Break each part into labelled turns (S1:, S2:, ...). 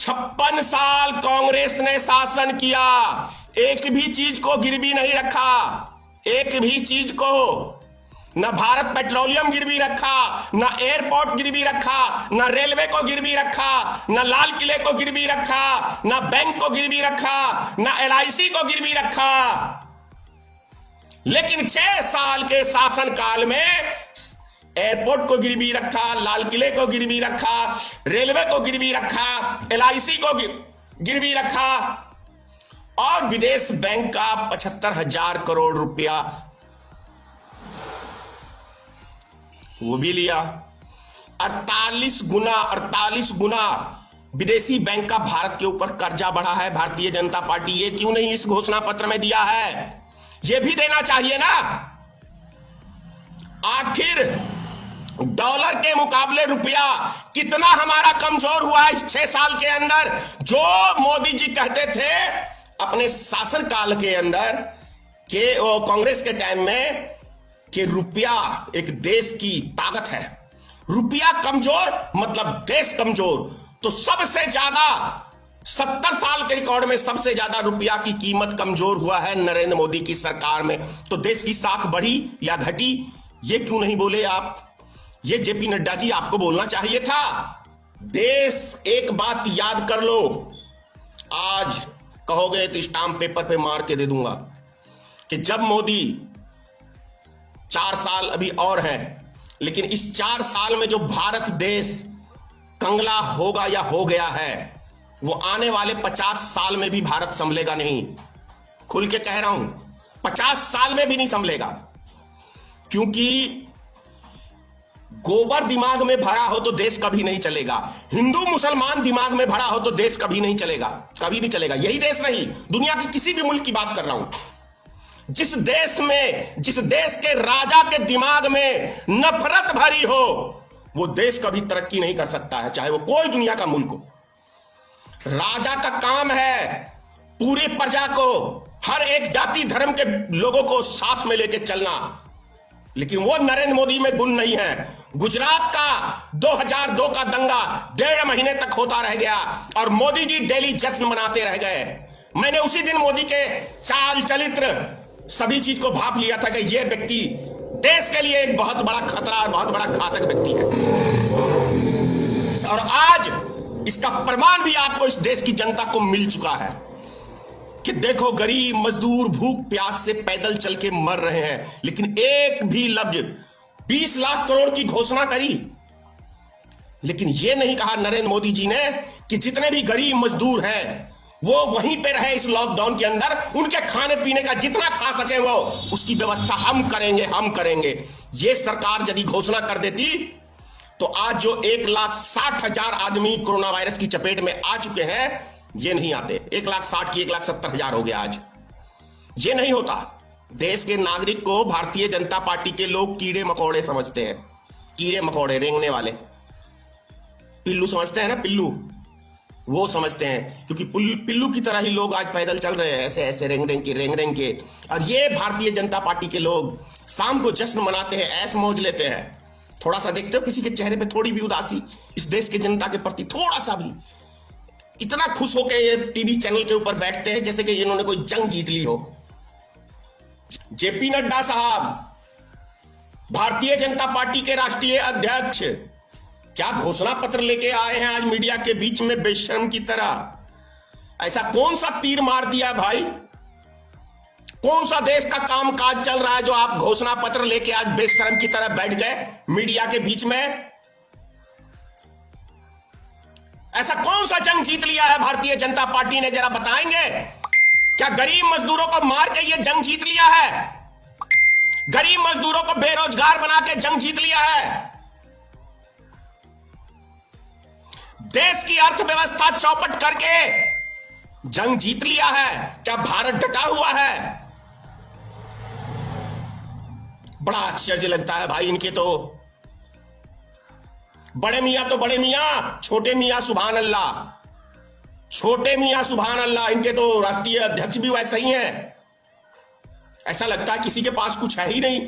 S1: 56 साल कांग्रेस ने शासन किया, एक भी चीज को गिरवी नहीं रखा, एक भी चीज को। न भारत पेट्रोलियम गिरवी रखा, न एयरपोर्ट गिरवी रखा, न रेलवे को गिरवी रखा, न लाल किले को गिरवी रखा, न बैंक को गिरवी रखा, न LIC को गिरवी रखा। लेकिन 6 साल के शासन काल में एयरपोर्ट को गिरवी रखा, लाल किले को गिरवी रखा, रेलवे को गिरवी रखा, LIC को गिरवी रखा और विदेश बैंक का 75,000 करोड़ रुपया वो भी लिया। 48 गुना विदेशी बैंक का भारत के ऊपर कर्जा बढ़ा है भारतीय जनता पार्टी। ये क्यों नहीं इस घोषणा पत्र में दिया है? ये भी देना चाहिए ना। आखिर डॉलर के मुकाबले रुपया कितना हमारा कमजोर हुआ है इस 6 साल के अंदर। जो मोदी जी कहते थे अपने शासन काल के अंदर कि कांग्रेस के टाइम में कि रुपया एक देश की ताकत है, रुपया कमजोर मतलब देश कमजोर। तो सबसे ज्यादा 70 साल के रिकॉर्ड में सबसे ज्यादा रुपया की कीमत कमजोर हुआ है नरेंद्र मोदी की सरकार में। तो देश की साख बढ़ी या घटी, ये क्यों नहीं बोले आप? ये JP नड्डा जी आपको बोलना चाहिए था। देश, एक बात याद कर लो, आज कहोगे तो स्टाम्प पेपर पे मार के दे दूंगा कि जब मोदी 4 साल अभी और है, लेकिन इस 4 साल में जो भारत देश कंगला होगा या हो गया है, वो आने वाले 50 साल में भी भारत संभलेगा नहीं। खुल के कह रहा हूं, 50 साल में भी नहीं संभलेगा। क्योंकि गोबर दिमाग में भरा हो तो देश कभी नहीं चलेगा, हिंदू मुसलमान दिमाग में भरा हो तो देश कभी नहीं चलेगा, कभी नहीं चलेगा। यही देश नहीं, दुनिया के किसी भी मुल्क की बात कर रहा हूं। जिस देश के राजा के दिमाग में नफरत भरी हो, वो देश कभी तरक्की नहीं कर सकता है, चाहे वो कोई दुनिया का मुल्क हो। राजा का काम है पूरी प्रजा को, हर एक जाति धर्म के लोगों को साथ में लेके चलना, लेकिन वो नरेंद्र मोदी में गुण नहीं है। गुजरात का 2002 का दंगा 1.5 महीने तक होता रह गया और मोदी जी डेली जश्न मनाते रह गए। मैंने उसी दिन मोदी के चाल चरित्र सभी चीज को भाप लिया था कि यह व्यक्ति देश के लिए एक बहुत बड़ा खतरा और बहुत बड़ा घातक व्यक्ति है। और आज इसका प्रमाण भी आपको इस देश की जनता को मिल चुका है कि देखो, गरीब मजदूर भूख प्यास से पैदल चल के मर रहे हैं, लेकिन एक भी लफ्ज 20 लाख करोड़ की घोषणा करी, लेकिन यह नहीं कहा नरेंद्र मोदी जी ने कि जितने भी गरीब मजदूर हैं वो वहीं पे रहे इस लॉकडाउन के अंदर, उनके खाने पीने का जितना खा सके वो उसकी व्यवस्था हम करेंगे। ये सरकार यदि घोषणा कर देती तो आज जो 1,60,000 आदमी कोरोना वायरस की चपेट में आ चुके हैं, ये नहीं आते। 1,60,000 की 1,70,000 हो गया आज। ये नहीं होता। देश के नागरिक को भारतीय जनता पार्टी के लोग कीड़े मकोड़े समझते हैं, कीड़े मकोड़े, रेंगने वाले पिल्लू समझते हैं ना, पिल्लू वो समझते हैं। क्योंकि पिल्लू की तरह ही लोग आज पैदल चल रहे हैं, ऐसे ऐसे रेंग के। और ये भारतीय जनता पार्टी के लोग शाम को जश्न मनाते हैं, ऐश मौज लेते हैं। थोड़ा सा देखते हो किसी के चेहरे पे थोड़ी भी उदासी इस देश की जनता के प्रति, थोड़ा सा भी? इतना खुश होकर ये टीवी चैनल के ऊपर बैठते हैं जैसे कि इन्होंने कोई जंग जीत ली हो। JP नड्डा साहब, भारतीय जनता पार्टी के राष्ट्रीय अध्यक्ष, क्या घोषणा पत्र लेके आए हैं आज मीडिया के बीच में बेशर्म की तरह? ऐसा कौन सा तीर मार दिया भाई? कौन सा देश का काम काज चल रहा है जो आप घोषणा पत्र लेके आज बेशर्म की तरह बैठ गए मीडिया के बीच में? ऐसा कौन सा जंग जीत लिया है भारतीय जनता पार्टी ने, जरा बताएंगे? क्या गरीब मजदूरों को मार के ये जंग जीत लिया है? गरीब मजदूरों को बेरोजगार बना के जंग जीत लिया है? देश की अर्थव्यवस्था चौपट करके जंग जीत लिया है? क्या भारत डटा हुआ है? बड़ा आश्चर्य लगता है भाई इनके तो। बड़े मियां तो बड़े मियां, छोटे मियां सुभान अल्लाह, छोटे मियां सुभान अल्लाह। इनके तो राष्ट्रीय अध्यक्ष भी वैसे ही हैं। ऐसा लगता है किसी के पास कुछ है ही नहीं,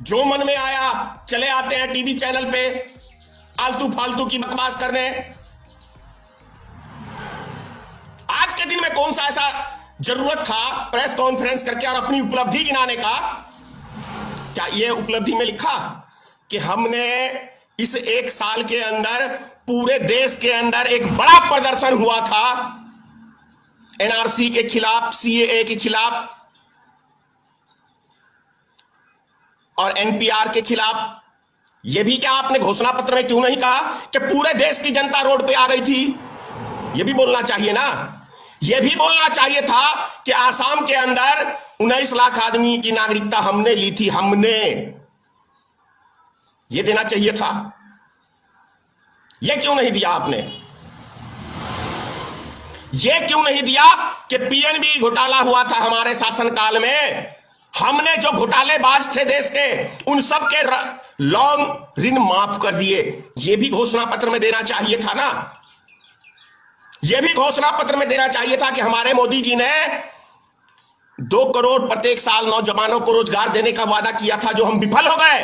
S1: जो मन में आया चले आते हैं टीवी चैनल पे आलतू फालतू की बकवास करने। कौन सा ऐसा जरूरत था प्रेस कॉन्फ्रेंस करके और अपनी उपलब्धि गिनाने का? क्या यह उपलब्धि में लिखा कि हमने इस एक साल के अंदर पूरे देश के अंदर एक बड़ा प्रदर्शन हुआ था एनआरसी के खिलाफ, सीएए के खिलाफ और एनपीआर के खिलाफ? यह भी क्या आपने घोषणा पत्र में क्यों नहीं कहा कि पूरे देश की जनता रोड पे आ गई थी? यह भी बोलना चाहिए ना। यह भी बोलना चाहिए था कि आसाम के अंदर 19 लाख आदमी की नागरिकता हमने ली थी, हमने। यह देना चाहिए था। यह क्यों नहीं दिया आपने? यह क्यों नहीं दिया कि पीएनबी घोटाला हुआ था हमारे शासनकाल में, हमने जो घोटालेबाज थे देश के उन सब के लोन ऋण माफ कर दिए? यह भी घोषणा पत्र में देना चाहिए था ना। यह भी घोषणा पत्र में देना चाहिए था कि हमारे मोदी जी ने 2 करोड़ प्रत्येक साल नौजवानों को रोजगार देने का वादा किया था, जो हम विफल हो गए।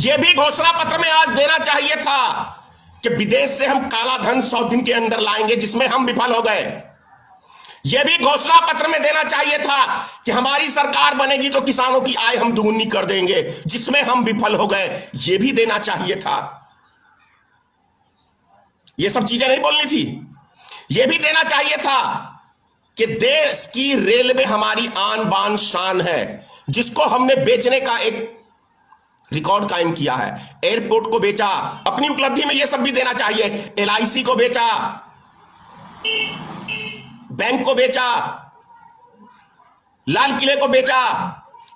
S1: यह भी घोषणा पत्र में आज देना चाहिए था कि विदेश से हम काला धन 100 दिन के अंदर लाएंगे, जिसमें हम विफल हो गए। यह भी घोषणा पत्र में देना चाहिए था कि हमारी सरकार बनेगी तो किसानों की आय हम दुगुनी कर देंगे, जिसमें हम विफल हो गए। यह भी देना चाहिए था। यह सब चीजें नहीं बोलनी थी। यह भी देना चाहिए था कि देश की रेलवे हमारी आन बान शान है, जिसको हमने बेचने का एक रिकॉर्ड कायम किया है। एयरपोर्ट को बेचा, अपनी उपलब्धि में यह सब भी देना चाहिए। एलआईसी को बेचा, बैंक को बेचा, लाल किले को बेचा,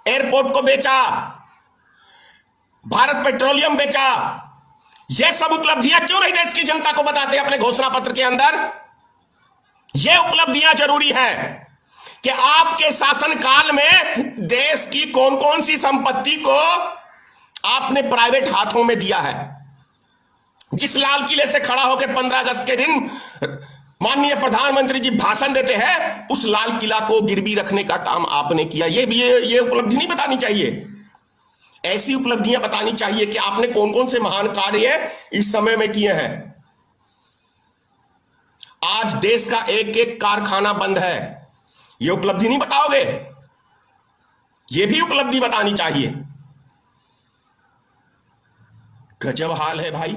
S1: एयरपोर्ट को बेचा, भारत पेट्रोलियम बेचा। यह सब उपलब्धियां क्यों नहीं देश की जनता को बताते अपने घोषणा पत्र के अंदर? यह उपलब्धियां जरूरी है कि आपके शासनकाल में देश की कौन कौन सी संपत्ति को आपने प्राइवेट हाथों में दिया है। जिस लाल किले से खड़ा होकर 15 अगस्त के दिन माननीय प्रधानमंत्री जी भाषण देते हैं, उस लाल किला को गिरवी रखने का काम आपने किया। ये उपलब्धि नहीं बतानी चाहिए। ऐसी उपलब्धियां बतानी चाहिए कि आपने कौन कौन से महान कार्य इस समय में किए हैं। आज देश का एक एक कारखाना बंद है, यह उपलब्धि नहीं बताओगे? यह भी उपलब्धि बतानी चाहिए। गजब हाल है भाई।